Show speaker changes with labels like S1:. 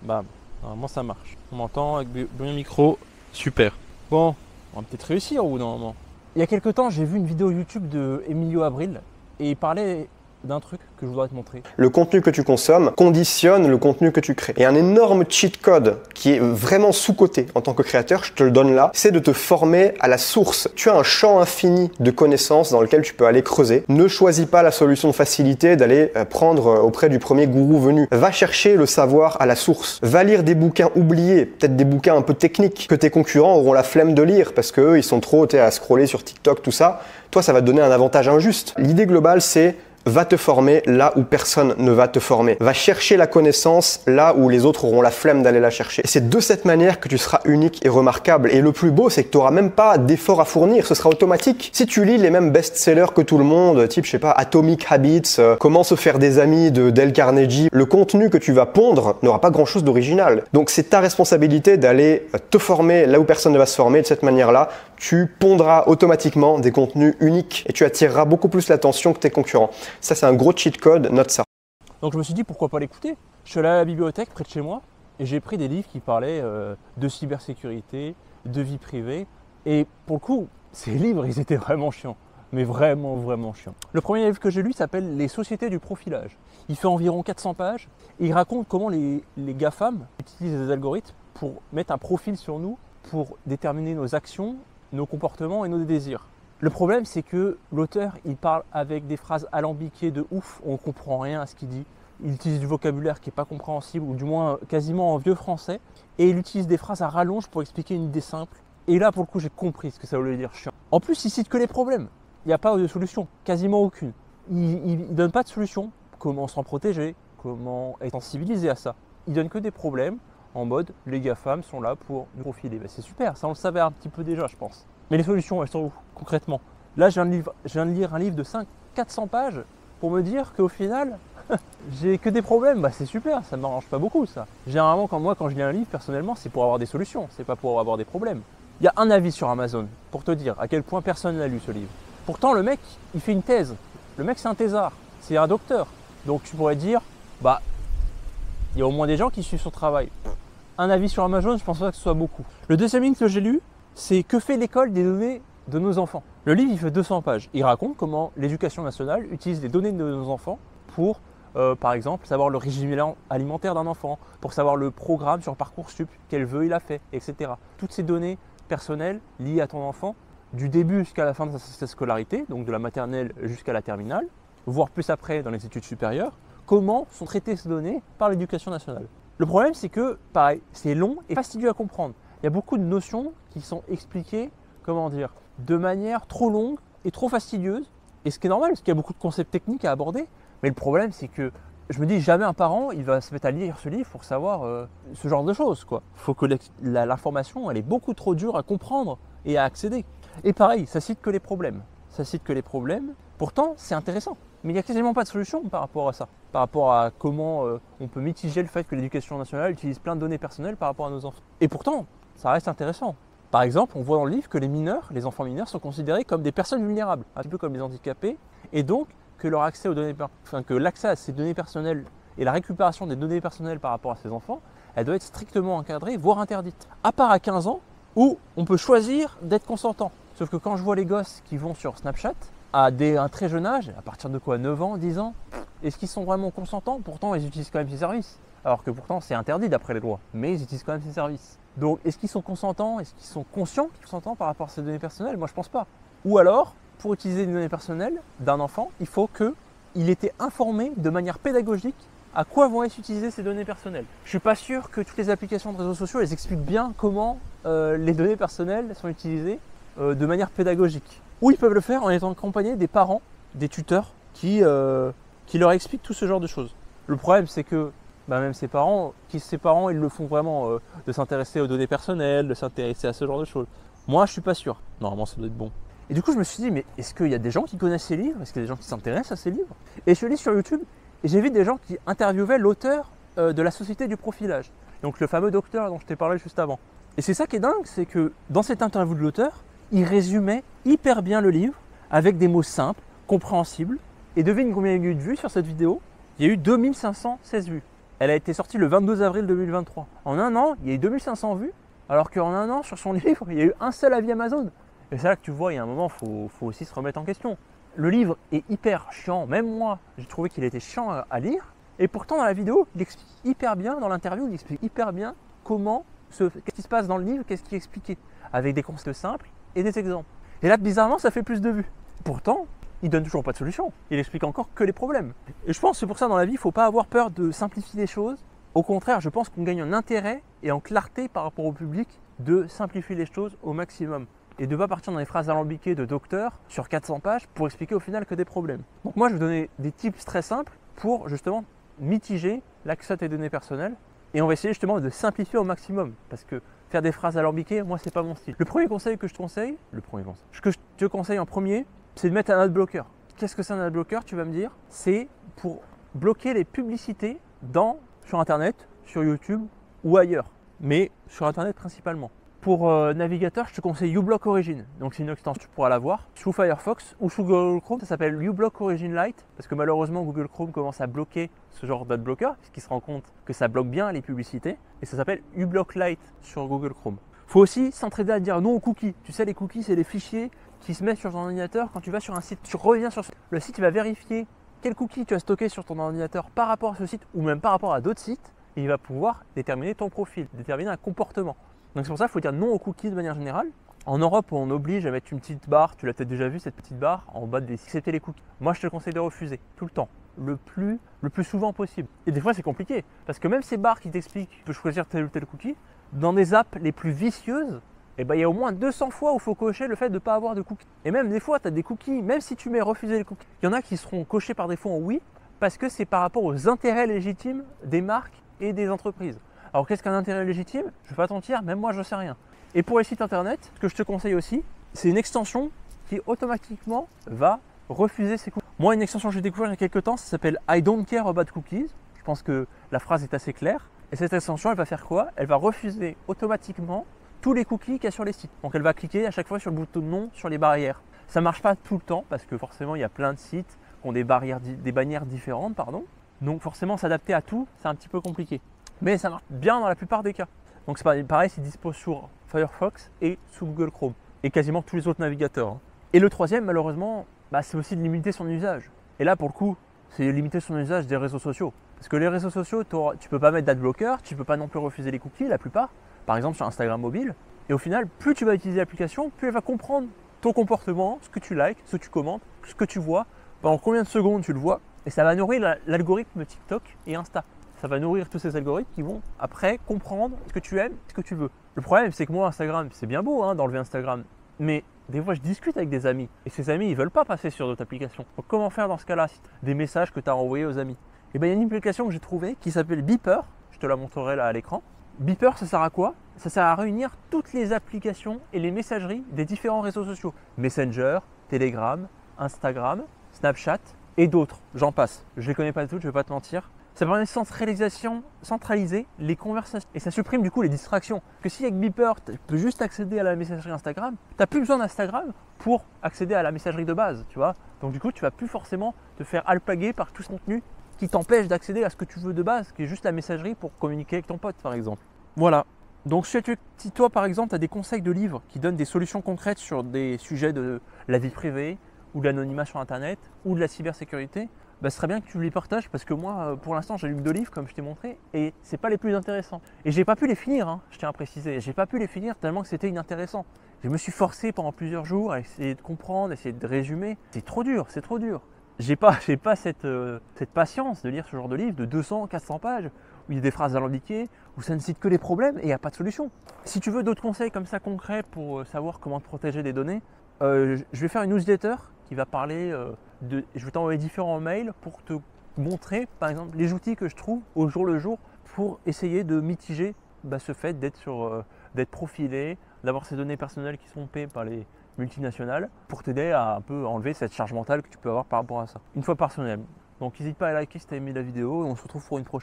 S1: Bam. Normalement ça marche. On m'entend avec bien micro. Super. Bon, on va peut-être réussir au bout d'un moment. Il y a quelques temps, j'ai vu une vidéo YouTube de Emilio Abril et il parlait d'un truc que je voudrais te montrer.
S2: Le contenu que tu consommes conditionne le contenu que tu crées. Et un énorme cheat code qui est vraiment sous-coté en tant que créateur, je te le donne là, c'est de te former à la source. Tu as un champ infini de connaissances dans lequel tu peux aller creuser. Ne choisis pas la solution de facilité d'aller prendre auprès du premier gourou venu. Va chercher le savoir à la source. Va lire des bouquins oubliés, peut-être des bouquins un peu techniques que tes concurrents auront la flemme de lire parce qu'eux, ils sont trop à scroller sur TikTok, tout ça. Toi, ça va te donner un avantage injuste. L'idée globale, c'est va te former là où personne ne va te former. Va chercher la connaissance là où les autres auront la flemme d'aller la chercher. Et c'est de cette manière que tu seras unique et remarquable. Et le plus beau, c'est que tu n'auras même pas d'effort à fournir. Ce sera automatique. Si tu lis les mêmes best-sellers que tout le monde, type, je sais pas, Atomic Habits, Comment se faire des amis de Dale Carnegie, le contenu que tu vas pondre n'aura pas grand-chose d'original. Donc c'est ta responsabilité d'aller te former là où personne ne va se former. De cette manière-là, tu pondras automatiquement des contenus uniques et tu attireras beaucoup plus l'attention que tes concurrents. Ça, c'est un gros cheat code, note ça.
S1: Donc je me suis dit pourquoi pas l'écouter. Je suis allé à la bibliothèque près de chez moi et j'ai pris des livres qui parlaient de cybersécurité, de vie privée. Et pour le coup, ces livres, ils étaient vraiment chiants. Mais vraiment, vraiment chiants. Le premier livre que j'ai lu s'appelle Les sociétés du profilage. Il fait environ 400 pages et il raconte comment les GAFAM utilisent des algorithmes pour mettre un profil sur nous, pour déterminer nos actions, nos comportements et nos désirs. Le problème, c'est que l'auteur, il parle avec des phrases alambiquées de ouf, on ne comprend rien à ce qu'il dit. Il utilise du vocabulaire qui n'est pas compréhensible, ou du moins quasiment en vieux français, et il utilise des phrases à rallonge pour expliquer une idée simple. Et là, pour le coup, j'ai compris ce que ça voulait dire chiant. En plus, il cite que les problèmes. Il n'y a pas de solution, quasiment aucune. Il ne donne pas de solution. Comment s'en protéger, comment être sensibilisé à ça. Il donne que des problèmes, en mode les GAFAM sont là pour nous profiler. Ben, c'est super, ça on le savait un petit peu déjà, je pense. Mais les solutions, elles sont où, concrètement? Là, je viens de lire un livre de 400 pages pour me dire qu'au final, j'ai que des problèmes. Bah, c'est super, ça ne m'arrange pas beaucoup, ça. Généralement, quand je lis un livre, personnellement, c'est pour avoir des solutions, c'est pas pour avoir des problèmes. Il y a un avis sur Amazon pour te dire à quel point personne n'a lu ce livre. Pourtant, le mec, il fait une thèse. Le mec, c'est un thésard, c'est un docteur. Donc, tu pourrais dire, bah, il y a au moins des gens qui suivent son travail. Un avis sur Amazon, je pense pas que ce soit beaucoup. Le deuxième livre que j'ai lu, c'est Que fait l'école des données de nos enfants. Le livre, il fait 200 pages. Il raconte comment l'éducation nationale utilise les données de nos enfants pour, par exemple, savoir le régime alimentaire d'un enfant, pour savoir le programme sur Parcoursup, quel vœu il a fait, etc. Toutes ces données personnelles liées à ton enfant, du début jusqu'à la fin de sa scolarité, donc de la maternelle jusqu'à la terminale, voire plus après dans les études supérieures, comment sont traitées ces données par l'éducation nationale. Le problème, c'est que, pareil, c'est long et fastidieux à comprendre. Il y a beaucoup de notions qui sont expliquées, comment dire, de manière trop longue et trop fastidieuse. Et ce qui est normal, parce qu'il y a beaucoup de concepts techniques à aborder. Mais le problème, c'est que je me dis, jamais un parent, il va se mettre à lire ce livre pour savoir ce genre de choses, quoi. Il faut que l'information, elle est beaucoup trop dure à comprendre et à accéder. Et pareil, ça cite que les problèmes. Ça cite que les problèmes. Pourtant, c'est intéressant. Mais il n'y a quasiment pas de solution par rapport à ça. Par rapport à comment on peut mitiger le fait que l'éducation nationale utilise plein de données personnelles par rapport à nos enfants. Et pourtant, ça reste intéressant. Par exemple, on voit dans le livre que les mineurs, les enfants mineurs, sont considérés comme des personnes vulnérables, un petit peu comme les handicapés, et donc que leur accès aux données, que l'accès à ces données personnelles et la récupération des données personnelles par rapport à ces enfants, elle doit être strictement encadrée, voire interdite. À part à 15 ans, où on peut choisir d'être consentant. Sauf que quand je vois les gosses qui vont sur Snapchat, à un très jeune âge, à partir de quoi, 9 ans, 10 ans, est-ce qu'ils sont vraiment consentants? Pourtant, ils utilisent quand même ces services. Alors que pourtant, c'est interdit d'après les lois, mais ils utilisent quand même ces services. Donc, est-ce qu'ils sont consentants? Est-ce qu'ils sont conscients qu'ils sont consentants par rapport à ces données personnelles? Moi, je pense pas. Ou alors, pour utiliser les données personnelles d'un enfant, il faut qu'il ait été informé de manière pédagogique à quoi vont être utilisées ces données personnelles. Je suis pas sûr que toutes les applications de réseaux sociaux elles expliquent bien comment les données personnelles sont utilisées de manière pédagogique. Ou ils peuvent le faire en étant accompagnés des parents, des tuteurs qui leur expliquent tout ce genre de choses. Le problème, c'est que même ces parents, ils le font vraiment de s'intéresser aux données personnelles, de s'intéresser à ce genre de choses. Moi, je suis pas sûr. Normalement, ça doit être bon. Et du coup, je me suis dit, mais est-ce qu'il y a des gens qui connaissent ces livres? Est-ce qu'il y a des gens qui s'intéressent à ces livres? Et je suis allé sur YouTube et j'ai vu des gens qui interviewaient l'auteur de La société du profilage. Donc le fameux docteur dont je t'ai parlé juste avant. Et c'est ça qui est dingue, c'est que dans cette interview de l'auteur, il résumait hyper bien le livre avec des mots simples, compréhensibles. Et devine combien il y a eu de vues sur cette vidéo? Il y a eu 2516 vues. Elle a été sortie le 22 avril 2023. En un an, il y a eu 2500 vues, alors qu'en un an, sur son livre, il y a eu un seul avis Amazon. Et c'est là que tu vois, il y a un moment, il faut aussi se remettre en question. Le livre est hyper chiant, même moi, j'ai trouvé qu'il était chiant à lire. Et pourtant, dans la vidéo, il explique hyper bien, dans l'interview, il explique hyper bien qu'est-ce qui se passe dans le livre, qu'est-ce qui est expliqué, avec des concepts simples et des exemples. Et là, bizarrement, ça fait plus de vues. Pourtant, il donne toujours pas de solution. Il explique encore que les problèmes. Et je pense que c'est pour ça dans la vie, il ne faut pas avoir peur de simplifier les choses. Au contraire, je pense qu'on gagne en intérêt et en clarté par rapport au public de simplifier les choses au maximum. Et de ne pas partir dans les phrases alambiquées de docteur sur 400 pages pour expliquer au final que des problèmes. Donc moi, je vais vous donner des tips très simples pour justement mitiger l'accès à tes données personnelles. Et on va essayer justement de simplifier au maximum. Parce que faire des phrases alambiquées, moi, c'est pas mon style. Le premier conseil que je te conseille, ce que je te conseille en premier, c'est de mettre un adblocker. Qu'est-ce que c'est un adblocker? Tu vas me dire, c'est pour bloquer les publicités sur Internet, sur YouTube ou ailleurs. Mais sur Internet principalement. Pour navigateur, je te conseille uBlock Origin. Donc c'est une extension, tu pourras la voir sous Firefox ou sous Google Chrome. Ça s'appelle uBlock Origin Lite parce que malheureusement Google Chrome commence à bloquer ce genre d'adblocker puisqu'il se rend compte que ça bloque bien les publicités. Et ça s'appelle uBlock Lite sur Google Chrome. Il faut aussi s'entraider à dire non aux cookies. Tu sais, les cookies, c'est les fichiers qui se mettent sur ton ordinateur. Quand tu vas sur un site, tu reviens sur le site, il va vérifier quel cookie tu as stocké sur ton ordinateur par rapport à ce site ou même par rapport à d'autres sites. Et il va pouvoir déterminer ton profil, déterminer un comportement. Donc c'est pour ça qu'il faut dire non aux cookies de manière générale. En Europe, on oblige à mettre une petite barre, tu l'as peut-être déjà vu cette petite barre, en bas de accepter les cookies. Moi je te conseille de refuser, tout le temps, le plus souvent possible. Et des fois c'est compliqué, parce que même ces barres qui t'expliquent que tu peux choisir tel ou tel cookie, dans des apps les plus vicieuses, il y a au moins 200 fois où il faut cocher le fait de ne pas avoir de cookies. Et même des fois, tu as des cookies, même si tu mets refuser les cookies, il y en a qui seront cochés par défaut en oui, parce que c'est par rapport aux intérêts légitimes des marques et des entreprises. Alors qu'est-ce qu'un intérêt légitime? Je ne vais pas t'en mentir, même moi je ne sais rien. Et pour les sites internet, ce que je te conseille aussi, c'est une extension qui automatiquement va refuser ces cookies. Moi, une extension que j'ai découvert il y a quelques temps, ça s'appelle I don't care about cookies. Je pense que la phrase est assez claire. Et cette extension, elle va faire quoi? Elle va refuser automatiquement tous les cookies qu'il y a sur les sites. Donc elle va cliquer à chaque fois sur le bouton non sur les barrières. Ça ne marche pas tout le temps parce que forcément, il y a plein de sites qui ont des bannières différentes. Donc forcément, s'adapter à tout, c'est un petit peu compliqué. Mais ça marche bien dans la plupart des cas. Donc c'est pareil, c'est dispo sur Firefox et sous Google Chrome et quasiment tous les autres navigateurs. Et le troisième, malheureusement, c'est aussi de limiter son usage. Et là, pour le coup, c'est de limiter son usage des réseaux sociaux. Parce que les réseaux sociaux, tu ne peux pas mettre d'adblocker, tu ne peux pas non plus refuser les cookies, la plupart. Par exemple sur Instagram mobile. Et au final, plus tu vas utiliser l'application, plus elle va comprendre ton comportement, ce que tu likes, ce que tu commentes, ce que tu vois, pendant combien de secondes tu le vois. Et ça va nourrir l'algorithme TikTok et Insta. Ça va nourrir tous ces algorithmes qui vont après comprendre ce que tu aimes, ce que tu veux. Le problème, c'est que moi, Instagram, c'est bien beau d'enlever Instagram. Mais des fois, je discute avec des amis. Et ces amis, ils ne veulent pas passer sur d'autres applications. Donc comment faire dans ce cas-là? Des messages que tu as envoyés aux amis. Et il y a une application que j'ai trouvée qui s'appelle Beeper. Je te la montrerai là à l'écran. Beeper, ça sert à quoi? Ça sert à réunir toutes les applications et les messageries des différents réseaux sociaux. Messenger, Telegram, Instagram, Snapchat et d'autres. J'en passe. Je ne les connais pas toutes, je ne vais pas te mentir. Ça permet de centraliser les conversations et ça supprime du coup les distractions. Parce que si avec Beeper, tu peux juste accéder à la messagerie Instagram, tu n'as plus besoin d'Instagram pour accéder à la messagerie de base, tu vois. Donc du coup, tu vas plus forcément te faire alpaguer par tout ce contenu qui t'empêche d'accéder à ce que tu veux de base, qui est juste la messagerie pour communiquer avec ton pote par exemple. Voilà. Donc si toi par exemple, tu as des conseils de livres qui donnent des solutions concrètes sur des sujets de la vie privée ou de l'anonymat sur Internet ou de la cybersécurité, ce serait bien que tu les partages parce que moi, pour l'instant, j'ai lu que 2 livres comme je t'ai montré et c'est pas les plus intéressants. Et j'ai pas pu les finir, je tiens à préciser. J'ai pas pu les finir tellement que c'était inintéressant. Je me suis forcé pendant plusieurs jours à essayer de comprendre, essayer de résumer. C'est trop dur, c'est trop dur. J'ai pas cette patience de lire ce genre de livre de 200, 400 pages où il y a des phrases alambiquées, où ça ne cite que les problèmes et il n'y a pas de solution. Si tu veux d'autres conseils comme ça concrets pour savoir comment te protéger des données, je vais faire une newsletter qui va parler je vais t'envoyer différents mails pour te montrer par exemple les outils que je trouve au jour le jour pour essayer de mitiger ce fait d'être profilé, d'avoir ces données personnelles qui sont payées par les multinationales pour t'aider à un peu enlever cette charge mentale que tu peux avoir par rapport à ça. Une fois par semaine. Donc n'hésite pas à liker si tu as aimé la vidéo et on se retrouve pour une prochaine.